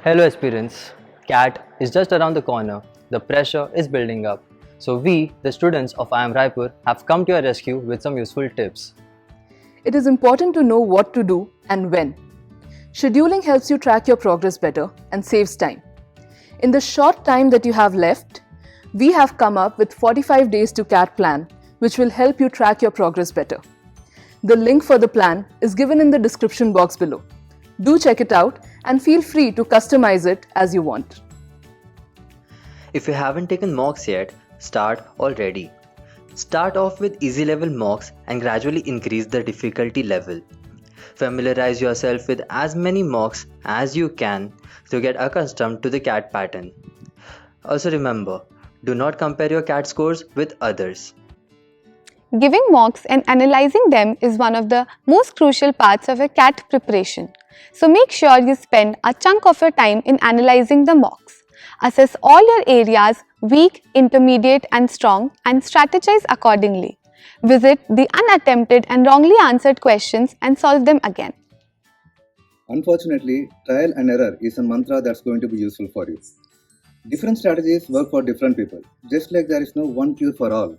Hello aspirants, CAT is just around the corner. The pressure is building up. So we, the students of IIM Raipur, have come to your rescue with some useful tips. It is important to know what to do and when. Scheduling helps you track your progress better and saves time. In the short time that you have left, we have come up with 45 days to CAT plan, which will help you track your progress better. The link for the plan is given in the description box below. Do check it out and feel free to customize it as you want. If you haven't taken mocks yet, start already. Start off with easy level mocks and gradually increase the difficulty level. Familiarize yourself with as many mocks as you can to get accustomed to the CAT pattern. Also remember, do not compare your CAT scores with others. Giving mocks and analyzing them is one of the most crucial parts of your CAT preparation. So make sure you spend a chunk of your time in analyzing the mocks. Assess all your areas, weak, intermediate and strong, and strategize accordingly. Visit the unattempted and wrongly answered questions and solve them again. Unfortunately, trial and error is a mantra that's going to be useful for you. Different strategies work for different people, just like there is no one cure for all.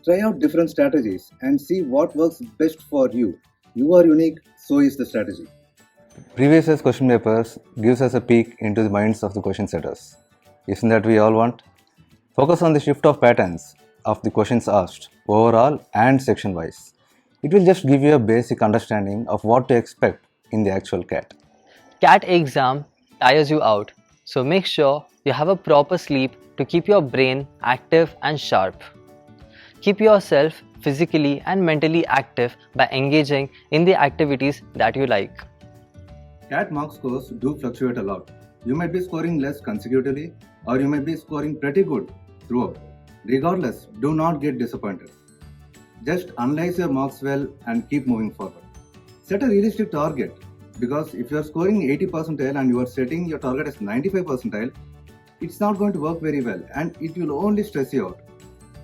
Try out different strategies and see what works best for you. You are unique, so is the strategy. Previous year's question papers gives us a peek into the minds of the question setters. Isn't that we all want? Focus on the shift of patterns of the questions asked, overall and section wise. It will just give you a basic understanding of what to expect in the actual CAT. CAT exam tires you out, so make sure you have a proper sleep to keep your brain active and sharp. Keep yourself physically and mentally active by engaging in the activities that you like. CAT mark scores do fluctuate a lot. You might be scoring less consecutively, or you might be scoring pretty good throughout. Regardless, do not get disappointed. Just analyze your marks well and keep moving forward. Set a realistic target, because if you are scoring 80 percentile and you are setting your target as 95 percentile, it's not going to work very well and it will only stress you out.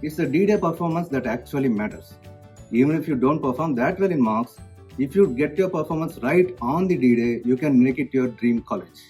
It's the D-Day performance that actually matters. Even if you don't perform that well in marks, if you get your performance right on the D-Day, you can make it your dream college.